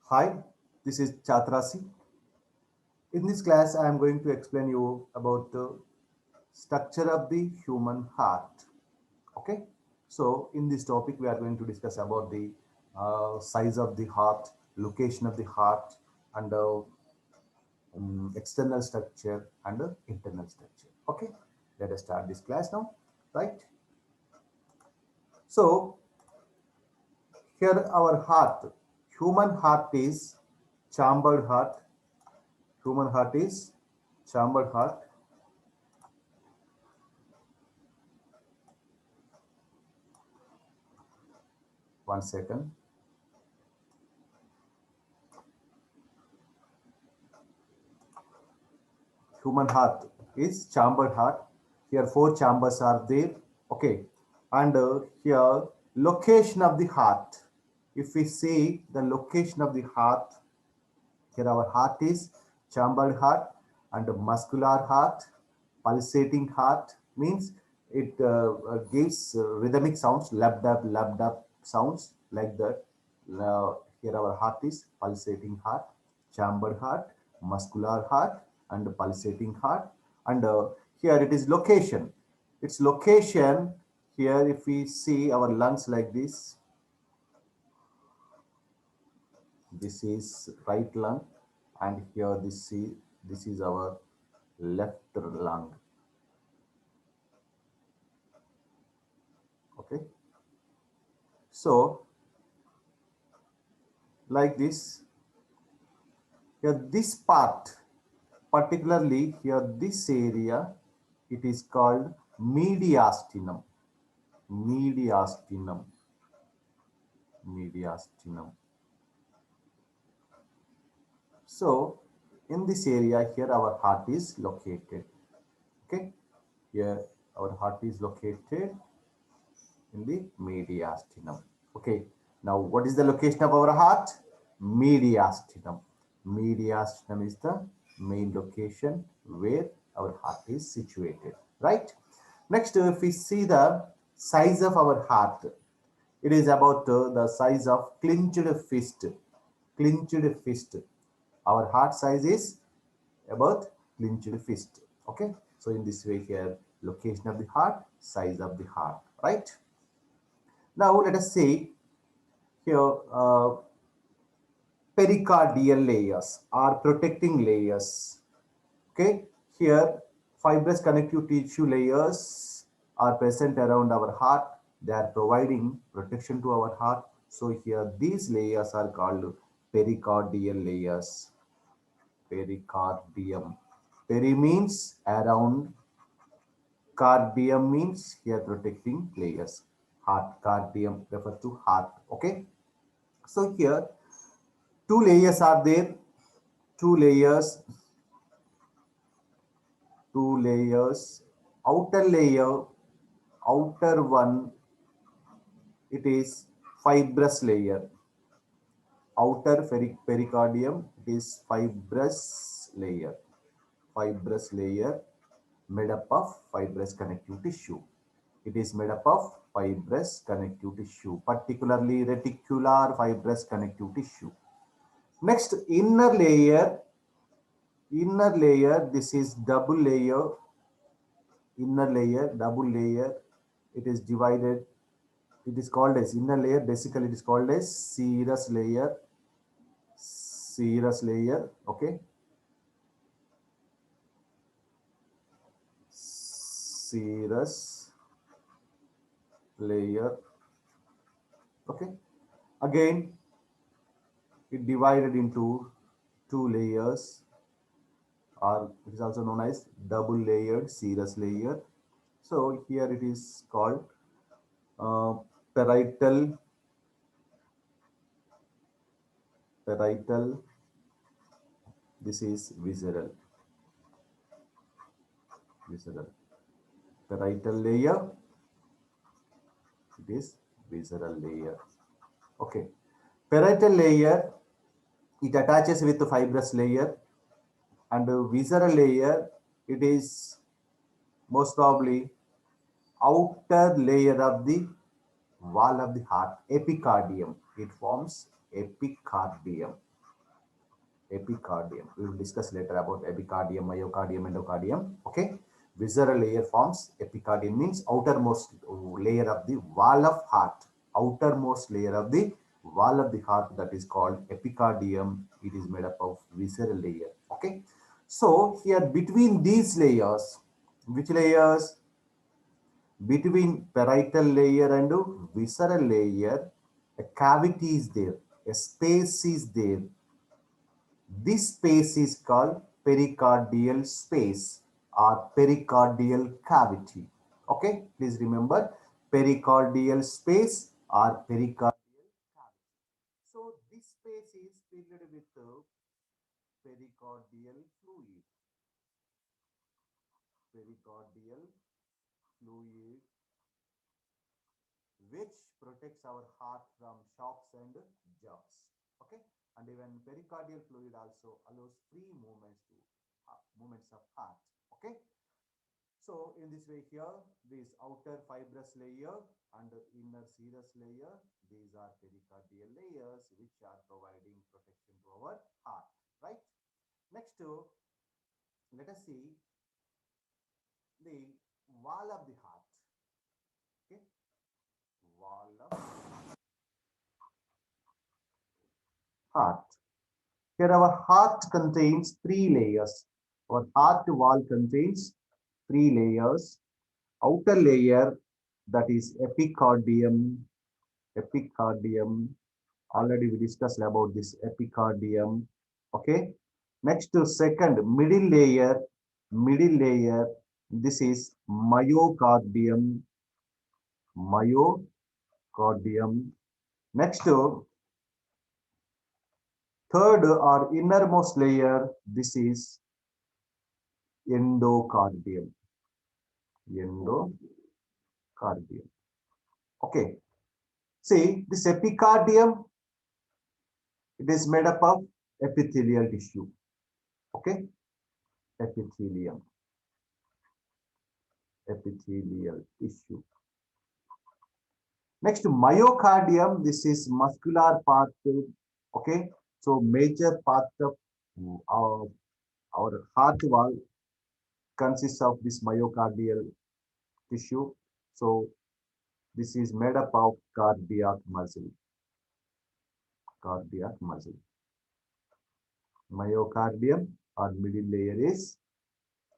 Hi, this is Chatrasi. In this class, I am going to explain you about the structure of the human heart. Okay, so in this topic, we are going to discuss about the size of the heart, location of the heart, and external structure and internal structure. Okay, let us start this class now. Right. So here our heart, human heart is chambered heart. Human heart is chambered heart. One second. Human heart is chambered heart. Here four chambers are there. Okay, and here location of the heart. If we see the location of the heart, here our heart is chambered heart and muscular heart, pulsating heart means it gives rhythmic sounds, lab dub sounds like that. Here our heart is pulsating heart, chambered heart, muscular heart, and pulsating heart. And here it is location. Its location here, if we see our lungs like this is right lung, and here this is our left lung. Okay, so like this, here this part, particularly here this area, it is called mediastinum. Mediastinum mediastinum So in this area here our heart is located. Okay, here our heart is located in the mediastinum. Okay, now what is the location of our heart? Mediastinum. Mediastinum is the main location where our heart is situated, right? Next, if we see the size of our heart, it is about the size of clenched fist. Clenched fist. Our heart size is about clenched fist. Okay, so in this way here, location of the heart, size of the heart, right? Now let us say here pericardial layers are protecting layers. Okay, here fibrous connective tissue layers are present around our heart. They are providing protection to our heart. So here these layers are called pericardial layers. Pericardium. Peri means around, cardium means here protecting layers. Heart, cardium refers to heart. Okay. So here two layers are there. Two layers. Two layers. Outer layer. Outer one. It is fibrous layer. Outer pericardium. It is fibrous layer. Fibrous layer made up of fibrous connective tissue. It is made up of fibrous connective tissue, particularly reticular fibrous connective tissue. Next, inner layer, this is double layer, inner layer, double layer. It is divided, it is called as inner layer, basically it is called as serous layer, okay, serous layer, okay. Again, it divided into two layers, or it is also known as double layered serous layer. So here it is called uh, parietal, parietal. This is visceral, visceral. Parietal layer, it is visceral layer. Okay. Parietal layer, it attaches with the fibrous layer, and the visceral layer, it is most probably outer layer of the wall of the heart, epicardium. It forms epicardium. Epicardium. We will discuss later about epicardium, myocardium, endocardium. Okay. Visceral layer forms. Epicardium means outermost layer of the wall of heart. Outermost layer of the wall of the heart, that is called epicardium. It is made up of visceral layer. Okay. So here between these layers, which layers? Between parietal layer and visceral layer, a cavity is there, a space is there. This space is called pericardial space or pericardial cavity. Okay, please remember pericardial space or pericardial cavity. So this space is filled with pericardial fluid. Pericardial fluid which protects our heart from shocks and jerks. Okay, and even pericardial fluid also allows free movements to movements of heart. Okay, so in this way here, this outer fibrous layer and inner serous layer, these are pericardial layers which are providing protection to our heart. Right. Next, let us see the wall of the heart. Okay, wall of heart. Here our heart contains three layers. Our heart wall contains three layers. Outer layer, that is epicardium. Epicardium. Already we discussed about this epicardium. Okay. Next to second middle layer. Middle layer. This is myocardium. Myocardium. Next to third or innermost layer. This is endocardium. Endocardium. Okay. See, this epicardium, it is made up of epithelial tissue. Okay. Epithelium. Epithelial tissue. Next, myocardium. This is muscular part. Okay. So, major part of our heart wall consists of this myocardial tissue. So, this is made up of cardiac muscle. Cardiac muscle. Myocardium or middle layer is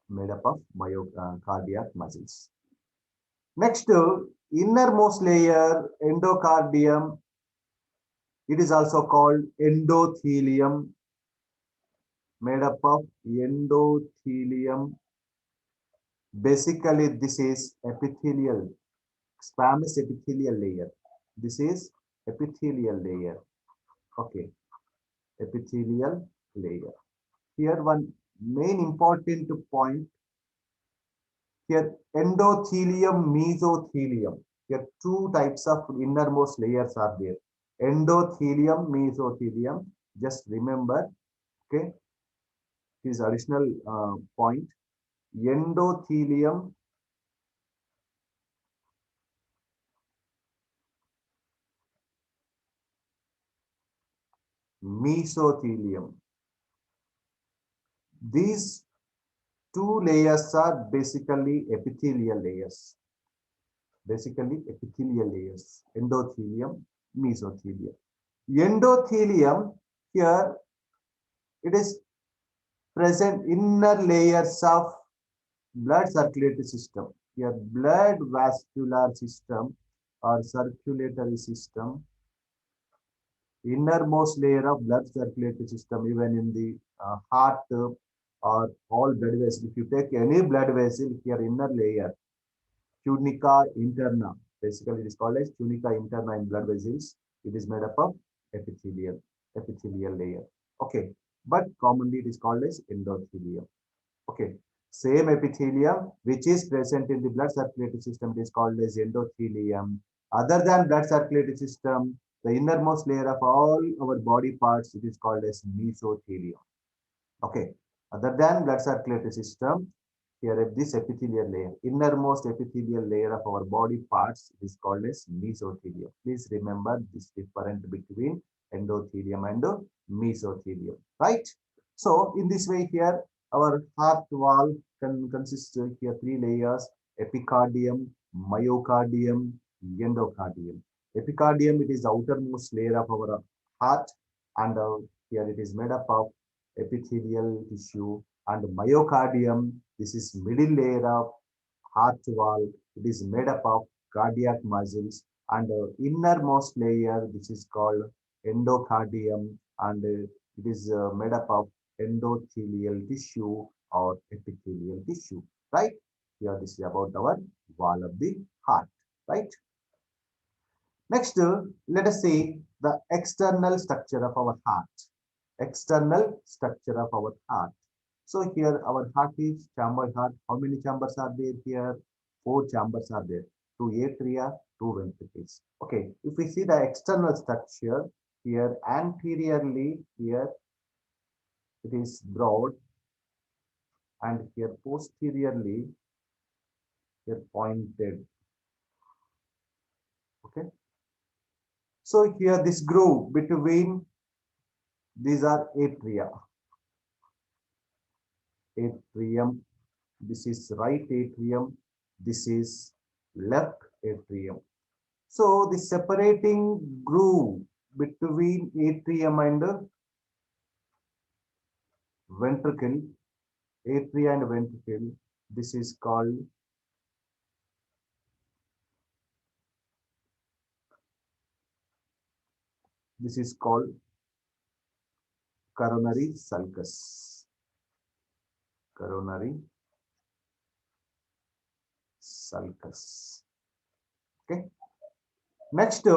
made up of cardiac muscles. Next, innermost layer, endocardium. It is also called endothelium, made up of endothelium. Basically, this is epithelial, squamous epithelial layer. This is epithelial layer. Okay, epithelial layer. Here, one main important point. Here, endothelium, mesothelium. Here, two types of innermost layers are there. Endothelium, mesothelium. Just remember, okay, this additional point. Endothelium, mesothelium. These two layers are basically epithelial layers. Basically, epithelial layers. Endothelium, mesothelium. Endothelium, here it is present inner layers of blood circulatory system. Here, blood vascular system or circulatory system, innermost layer of blood circulatory system, even in the heart or all blood vessels. If you take any blood vessel, here inner layer, tunica interna, basically it is called as tunica interna in blood vessels. It is made up of epithelial layer. Okay, but commonly it is called as endothelium. Okay, same epithelium which is present in the blood circulatory system, it is called as endothelium. Other than blood circulatory system, the innermost layer of all our body parts, it is called as mesothelium. Okay, other than blood circulatory system, here at this epithelial layer, innermost epithelial layer of our body parts, it is called as mesothelium. Please remember this difference between endothelium and mesothelium, right? So in this way here, our heart wall can consist of here three layers: epicardium, myocardium, endocardium. Epicardium, it is the outermost layer of our heart, and here it is made up of epithelial tissue, and myocardium, this is middle layer of heart wall. It is made up of cardiac muscles, and innermost layer, which is called endocardium, and it is made up of endothelial tissue or epithelial tissue, right? Here this is about our wall of the heart, right? Next, let us see the external structure of our heart. External structure of our heart. So here our heart is chamber heart. How many chambers are there here? Four chambers are there. Two atria, two ventricles. Okay, if we see the external structure here anteriorly, here it is broad, and here posteriorly here pointed. Okay, so here this groove between these are atria. Atrium, this is right atrium, this is left atrium. So the separating groove between atrium and ventricle, atria and ventricle, this is called this is called coronary sulcus. Coronary sulcus. Okay. Next,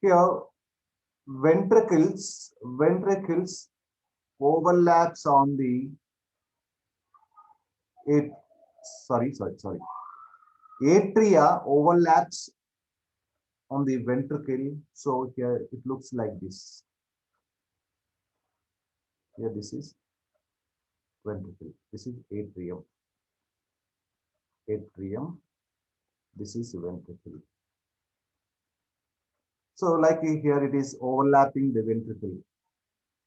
here ventricles overlaps on the it. Sorry. Atria overlaps on the ventricle. So here it looks like this. Here this is ventricle. This is atrium. Atrium. This is ventricle. So like here it is overlapping the ventricle.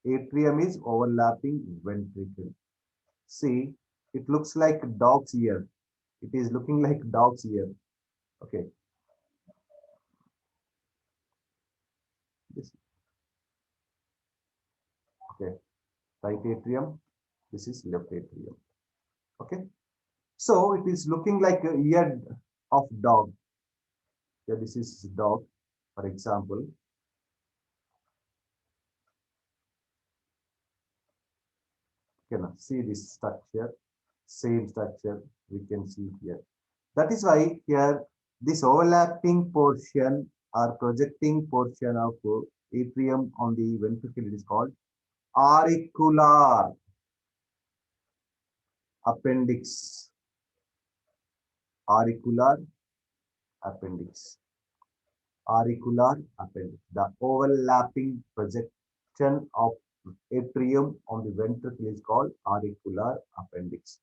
Atrium is overlapping ventricle. See, it looks like dog's ear. It is looking like dog's ear. Okay. This, okay. Right atrium. This is left atrium. Okay. So it is looking like a ear of dog. Here this is dog, for example. Can see this structure, same structure we can see here. That is why here this overlapping portion or projecting portion of atrium on the ventricle is called auricular appendix. Auricular appendix. Auricular appendix. The overlapping projection of atrium on the ventricle is called auricular appendix.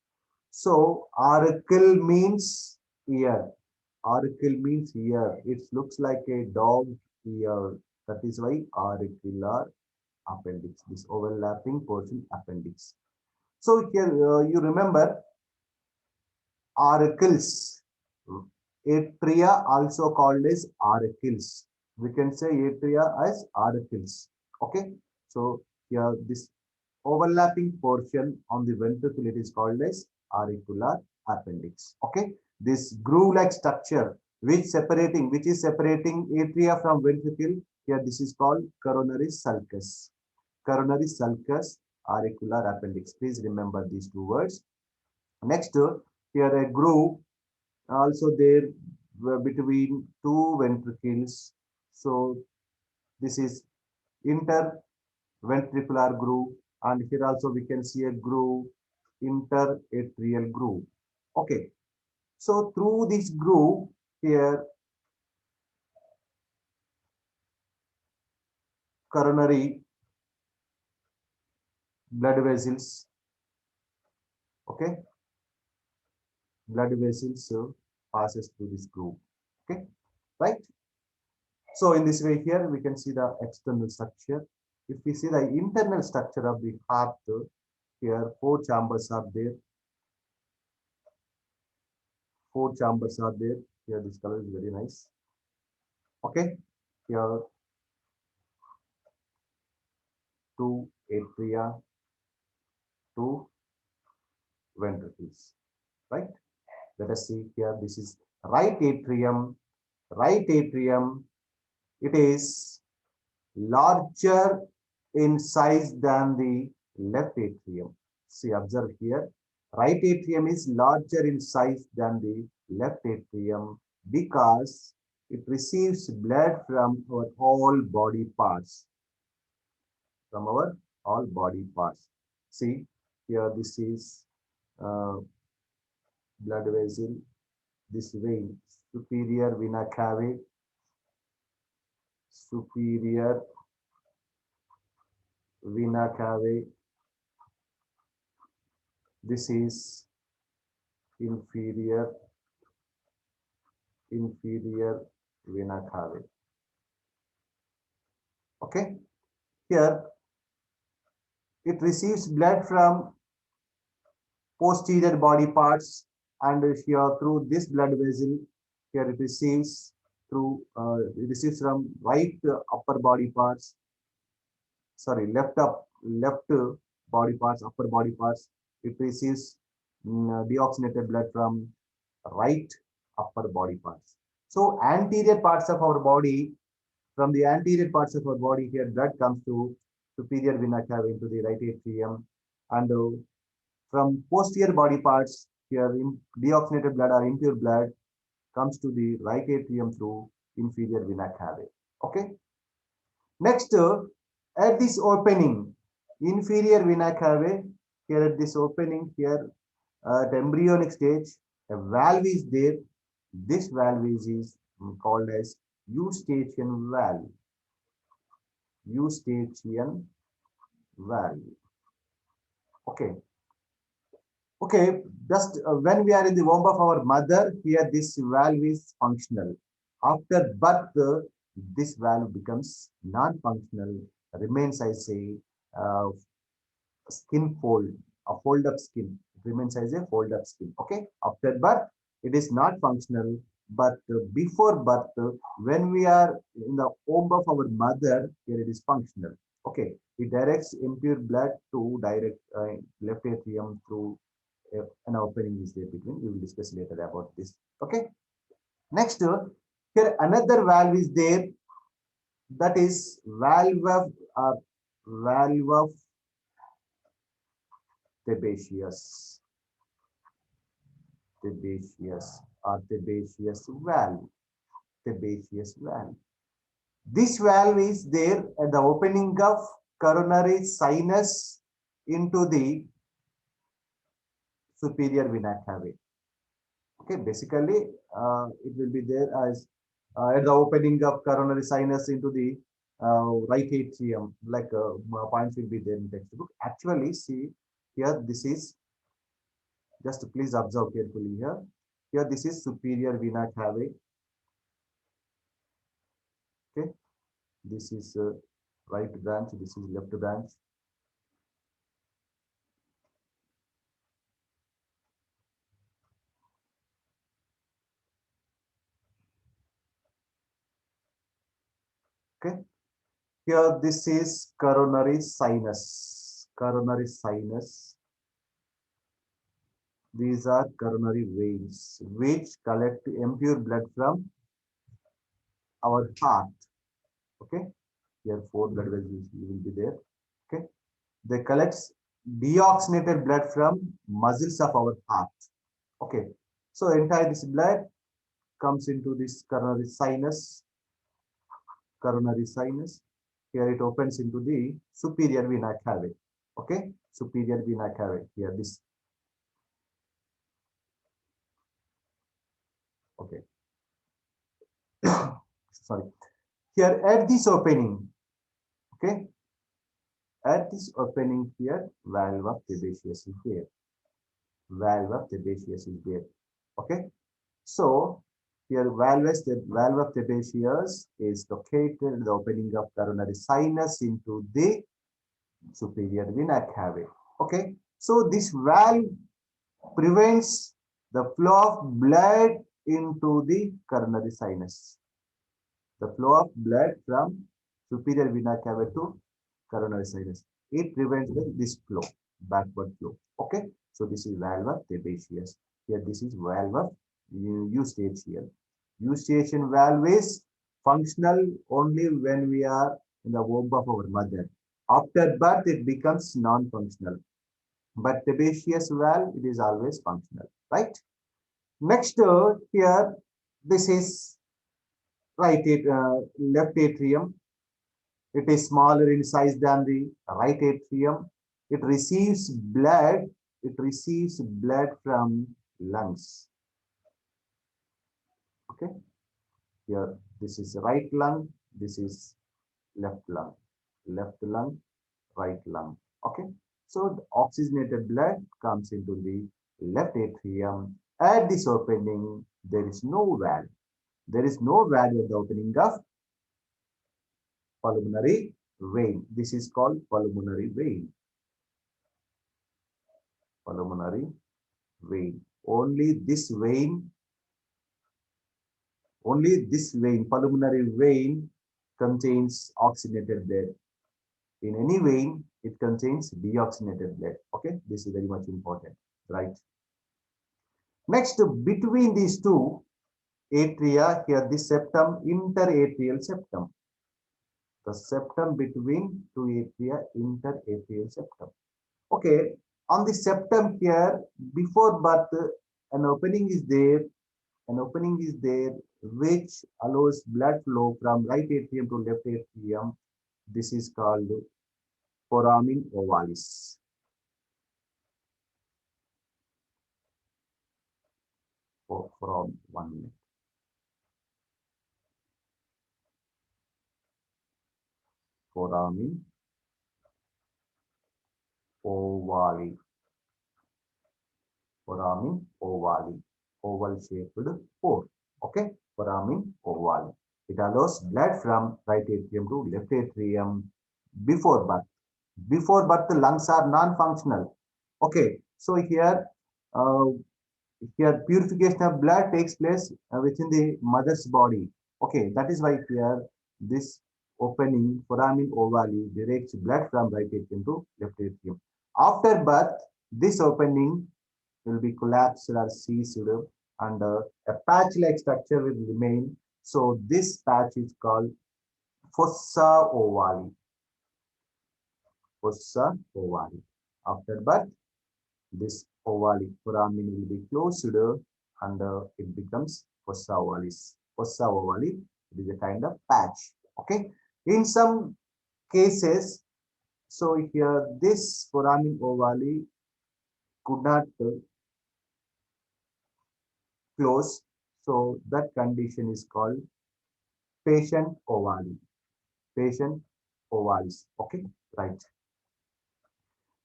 So auricle means ear. Auricle means ear. It looks like a dog ear. That is why auricular appendix. This overlapping portion appendix. So here you remember auricles. Atria also called as auricles. We can say atria as auricles. Okay. So here this overlapping portion on the ventricle it is called as auricular appendix. Okay. This groove-like structure which is separating atria from ventricle. Here this is called coronary sulcus. Coronary sulcus, auricular appendix. Please remember these two words. Next, here a groove also there between two ventricles. So this is interventricular groove, and here also we can see a groove, interatrial groove. Okay, so through this groove here, coronary blood vessels. Okay, blood vessels passes through this groove. Okay, right. So in this way here we can see the external structure. if we see the internal structure of the heart, here four chambers are there. Four chambers are there. Here this color is very nice. Okay. Here two atria, two ventricles. Right. Let us see here. This is right atrium. Right atrium. It is larger in size than the left atrium. See, observe here. Right atrium is larger in size than the left atrium because it receives blood from our all body parts. From our all body parts. See, here this is uh, blood vessel, this vein, superior vena cava, superior vena cava. This is inferior vena cava. Okay, here it receives blood from posterior body parts, and here through this blood vessel, here it receives through it receives from right upper body parts, sorry, left body parts, upper body parts. It receives deoxygenated blood from right upper body parts. So anterior parts of our body, from the anterior parts of our body, here blood comes to superior vena cava into the right atrium, and from posterior body parts, here deoxygenated blood or impure blood comes to the right atrium through inferior vena cava. Okay. Next, at this opening, inferior vena cava, here at this opening, here at embryonic stage, a valve is there. This valve is called as eustachian valve. Eustachian valve. Okay. Okay, just when we are in the womb of our mother, here this valve is functional. After birth, this valve becomes non-functional, remains as a skin fold, a fold up skin. It remains as a fold up skin. Okay, after birth, it is not functional, but before birth, when we are in the womb of our mother, here it is functional. Okay, it directs impure blood to direct left atrium through an opening is there between. We will discuss later about this. Okay. Next, here another valve is there. That is valve of Sebaceous. Sebaceous valve. Sebaceous valve. This valve is there at the opening of coronary sinus into the superior vena cava. Okay, basically, it will be there as at the opening of coronary sinus into the right atrium, like points will be there in textbook. Actually, see here, this is just please observe carefully here. Here, this is superior vena cava. Okay, this is right branch, this is left branch. Okay, here this is coronary sinus. Coronary sinus. These are coronary veins which collect impure blood from our heart. Okay, here four blood vessels will be there. Okay, they collect deoxygenated blood from muscles of our heart. Okay, so entire this blood comes into this coronary sinus. Coronary sinus. Here it opens into the superior vena cava. Okay, superior vena cava. Here this. Okay, sorry. Here at this opening. Okay, at this opening here, valve of Sebaceous is there. Valve of Sebaceous is there. Okay, so Here, the valve of trapezius is located in the opening of coronary sinus into the superior vena cava. Okay, so this valve prevents the flow of blood into the coronary sinus. The flow of blood from superior vena cava to coronary sinus. It prevents this flow, backward flow. Okay, so this is valve of trapezius. Here, this is valve of eustachian. Eustachian valve is functional only when we are in the womb of our mother. After birth, it becomes non-functional. But trapezius valve, it is always functional, right? Next, here, this is left atrium. It is smaller in size than the right atrium. It receives blood. It receives blood from lungs. Okay. Here, this is right lung. This is left lung. Left lung, right lung. Okay. So the oxygenated blood comes into the left atrium. At this opening, there is no valve. There is no valve at the opening of pulmonary vein. This is called pulmonary vein. Pulmonary vein. Pulmonary vein contains oxygenated blood. In any vein, it contains deoxygenated blood. Okay, this is very much important, right? Next, between these two atria, here the septum, interatrial septum. The septum between two atria, interatrial septum. Okay, on the septum here, before birth, an opening is there. An opening is there which allows blood flow from right atrium to left atrium. This is called foramen ovalis. From 1 minute. Foramen ovale. Foramen ovale. Oval shaped pore. Okay. Foramen ovale. It allows blood from right atrium to left atrium before birth. Before birth, the lungs are non-functional. Okay. So uh, here purification of blood takes place within the mother's body. Okay. That is why here this opening foramen ovale directs blood from right atrium to left atrium. After birth, this opening will be collapsed or seized and a patch-like structure will remain. So this patch is called fossa ovale. Fossa ovale. After birth, this ovale foramen will be closed and it becomes fossa ovalis. Fossa ovale, it is a kind of patch. Okay. In some cases, so here this foramen ovale could not close. So that condition is called patent ovale. Patent ovalis. Okay, right.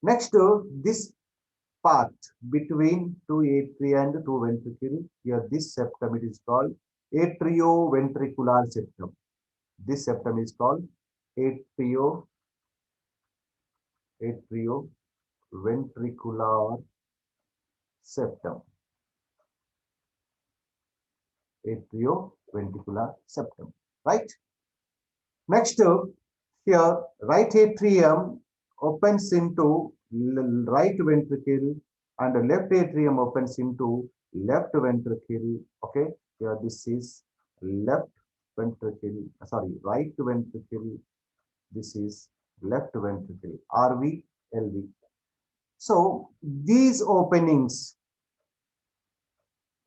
Next, this part between two atria and two ventricle. Here, this septum it is called atrioventricular septum. This septum is called atrio atrioventricular septum. Atrioventricular septum. Right. Next, here right atrium opens into right ventricle and left atrium opens into left ventricle. Okay, here this is left ventricle, sorry, right ventricle. This is left ventricle, RV, LV. So these openings,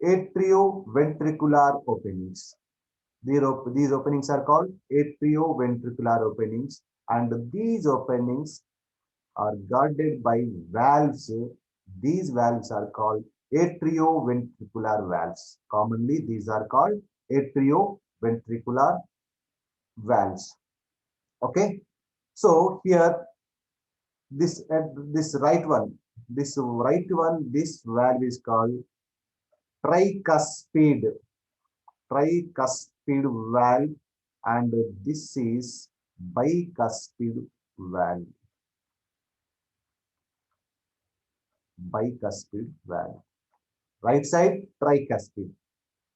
atrioventricular openings, these openings are called atrioventricular openings, and these openings are guarded by valves. These valves are called atrioventricular valves. Commonly, these are called atrioventricular valves. Okay. So here, this right one, this valve is called tricuspid. tricuspid valve, and this is bicuspid valve. Bicuspid valve. Right side tricuspid,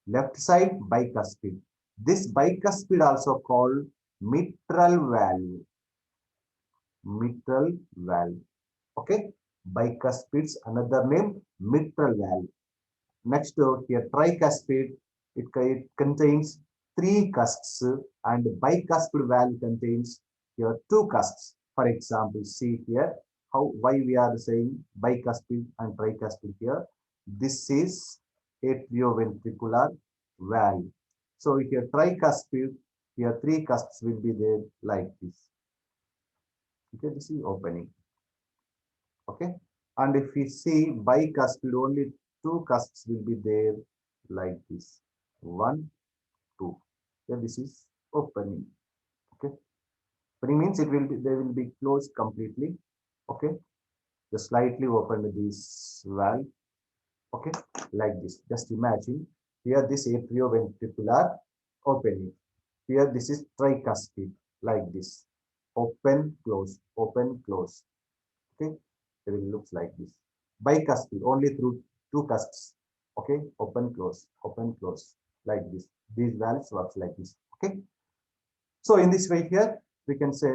left side bicuspid. This bicuspid also called mitral valve. Mitral valve. Okay, bicuspids another name mitral valve. Next here tricuspid, it contains three cusps, and bicuspid valve contains here two cusps. For example, see here how why we are saying bicuspid and tricuspid here. This is atrioventricular valve. So here tricuspid, here three cusps will be there like this. Okay, this is opening. Okay, and if we see bicuspid, only two cusps will be there like this. One, two. Yeah, this is opening. Okay, opening means it will be they will be closed completely. Okay, just slightly open this valve. Okay, like this. Just imagine here this atrioventricular opening. Here this is tricuspid like this. Open, close, open, close. Okay, it will looks like this. Bicuspid only through two cusps. Okay, open, close, like this. These valves works like this. Okay, so in this way here we can say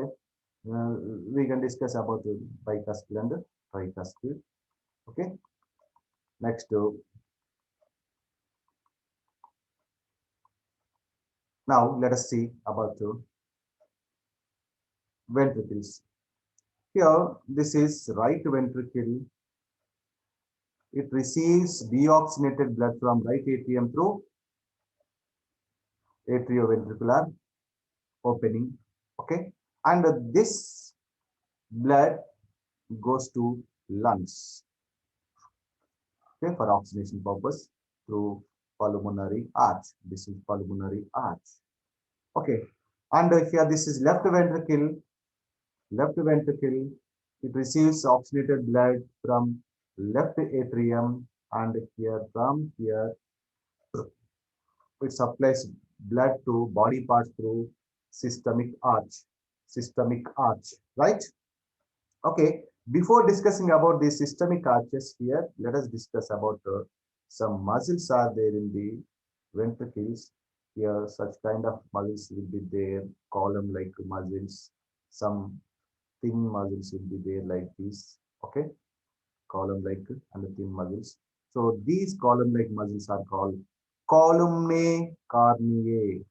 we can discuss about the bicuspid and the tricuspid. Okay, next now let us see about the ventricles. Here this is right ventricle. It receives deoxygenated blood from right atrium through atrioventricular opening. Okay, and this blood goes to lungs, okay, for oxygenation purpose through pulmonary arch. This is pulmonary arch. Okay, and here this is left ventricle. Left ventricle, it receives oxygenated blood from left atrium, and here from here it supplies blood to body parts through systemic arch. Systemic arch, right? Okay, before discussing about the systemic arches here, let us discuss about some muscles are there in the ventricles. Here, such kind of muscles will be there, column-like muscles. Some thin muscles will be there like this. Okay, column-like and the thin muscles. So these column-like muscles are called columnae carneae.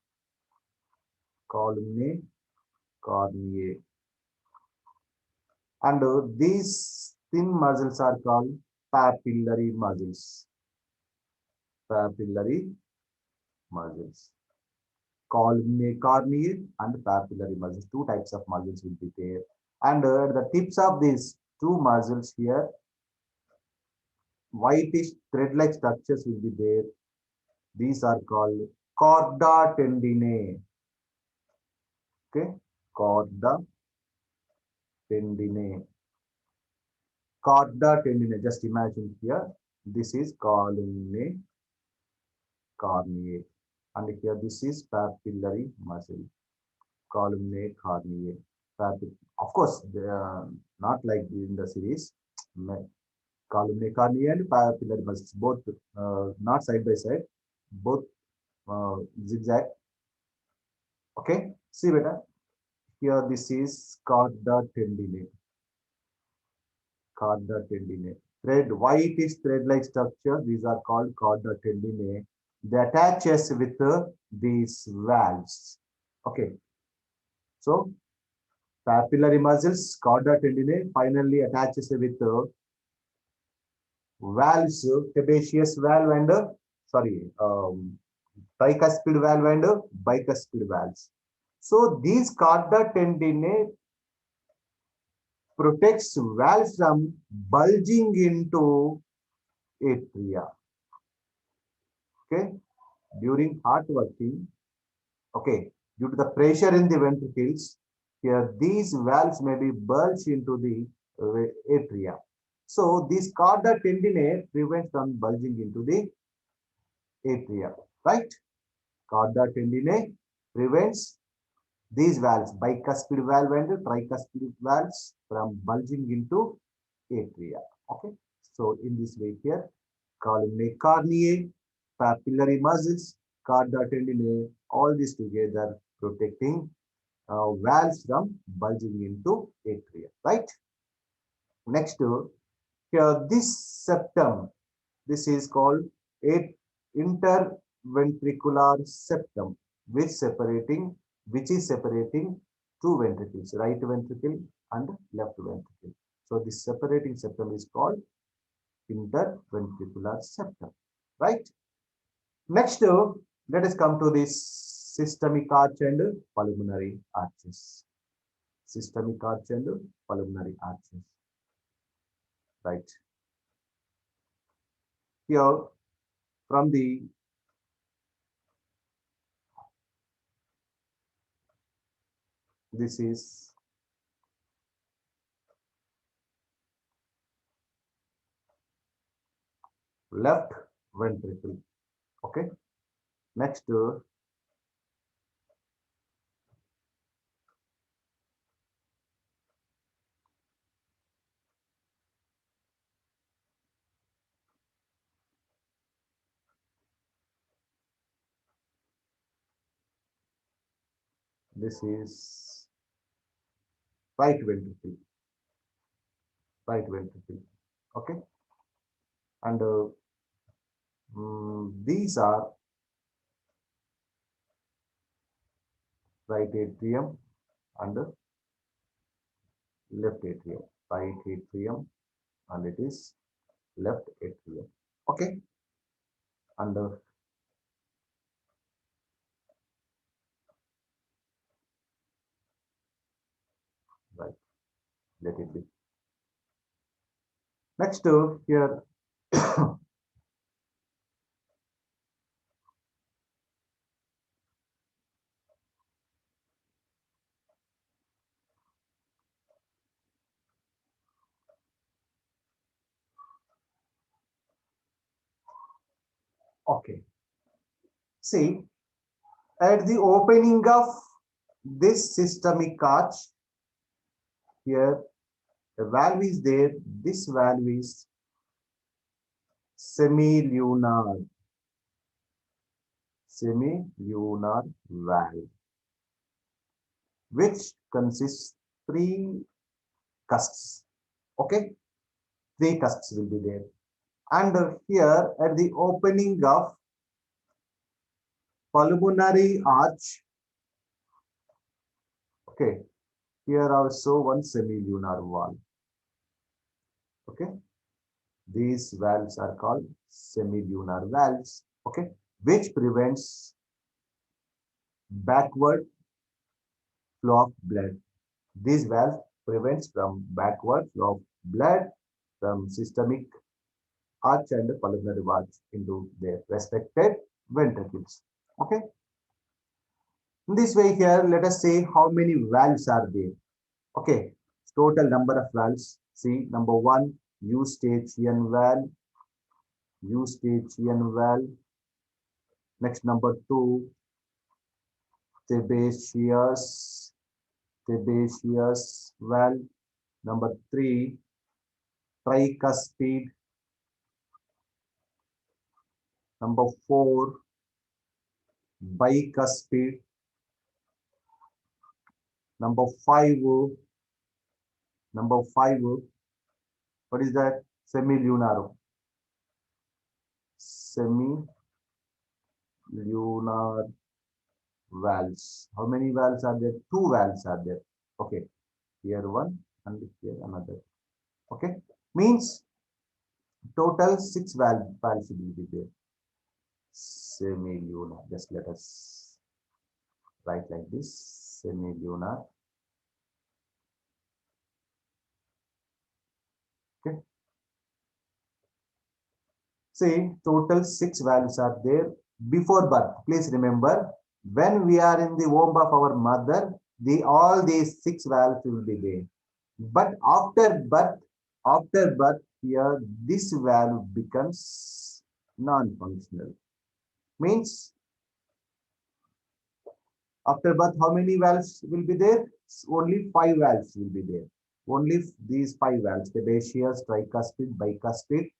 Columnae carneae. And these thin muscles are called papillary muscles. Papillary muscles. Columnae carneae and papillary muscles. Two types of muscles will be there. And the tips of these two muscles here, whitish thread-like structures will be there. These are called chorda tendinae. Okay, chorda tendinae. Chorda tendinae. Just imagine here. This is columnae carneae, and here this is papillary muscle, columnae carneae. Of course, they are not like in the series. Columnae carneae and papillary muscles, both not side by side, both zigzag. Okay, see better. Here this is chorda tendinae. Chorda tendinae. Thread, white is thread-like structure. These are called chorda tendinae. They attaches with these valves. Okay. So papillary muscles, chorda tendinae, finally attaches with valves, sebaceous valve and tricuspid valve and bicuspid valves. So these chorda tendinae protects valves from bulging into atria. Okay, during heart working, okay, due to the pressure in the ventricles, here these valves may be bulged into the atria. So this chorda tendinae prevents from bulging into the atria, right? Chorda tendineae prevents these valves, bicuspid valve and tricuspid valves, from bulging into atria. Okay. So in this way here, columnae corneae, papillary muscles, chorda tendineae, all this together protecting valves from bulging into atria. Right. Next, here this septum, this is called a interventricular septum, which is separating two ventricles, right ventricle and left ventricle. So this separating septum is called interventricular septum, right? Next, let us come to this systemic arch and pulmonary arches. Systemic arch and pulmonary arches, right? Here, from the this is left ventricle. Okay. Next, this is right ventricle. Right ventricle. Okay. And these are right atrium and left atrium. Right atrium and it is left atrium. Okay. And right. Let it be. Next, here. Okay. See, at the opening of this systemic arch, here a valve is there. This valve is semilunar. Semilunar valve, which consists three cusps. Okay, three cusps will be there. And here at the opening of pulmonary arch, okay, here also one semilunar valve. Okay, these valves are called semilunar valves. Okay, which prevents backward flow of blood. This valve prevents from backward flow of blood from systemic arch and pulmonary arch into their respected ventricles. Okay. In this way here, let us say how many valves are there. Okay. Total number of valves. See, number one, Eustachian valve. Eustachian valve. Next, number two, Sebaceous. Sebaceous valve. Number three, tricuspid. Number four, bicuspid. Number five, what is that? Semilunar. Semilunar valves. How many valves are there? Two valves are there. Okay. Here one and here another. Okay. Means total six valves will be there. Semilunar. Just let us write like this. Semilunar. Okay. See, total six valves are there before birth. Please remember, when we are in the womb of our mother, all these six valves will be there. But after birth, here this valve becomes non-functional. Means After birth, how many valves will be there? Only five valves will be there. Only these five valves: sebaceous, tricuspid, bicuspid,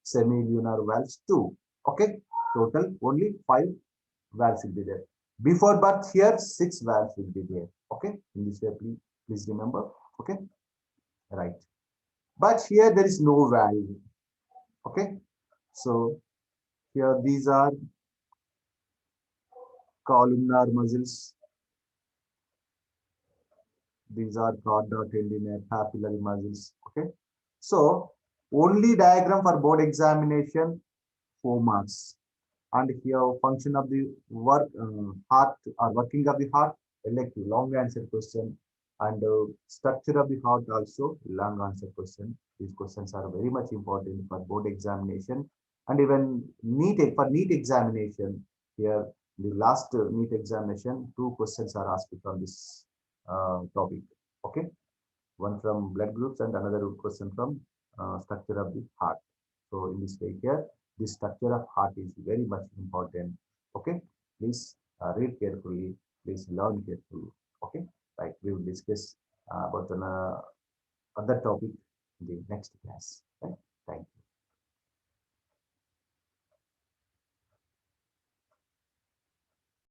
semilunar valves, two. Okay, total only five valves will be there. Before birth, here six valves will be there. Okay, in this way, please remember. Okay, right. But here there is no valve. Okay, so here these are columnar muscles. These are chorda, tendinae, papillary muscles. Okay. So only diagram for board examination, 4 marks. And here function of the heart or working of the heart, elective long answer question, and structure of the heart also long answer question. These questions are very much important for board examination, and even NEET examination. Here the last NEET examination, two questions are asked from this topic. Okay, one from blood groups and another question from structure of the heart. So in this way here, the structure of heart is very much important. Okay, please read carefully, please learn carefully. Okay, right, we will discuss about other topic in the next class.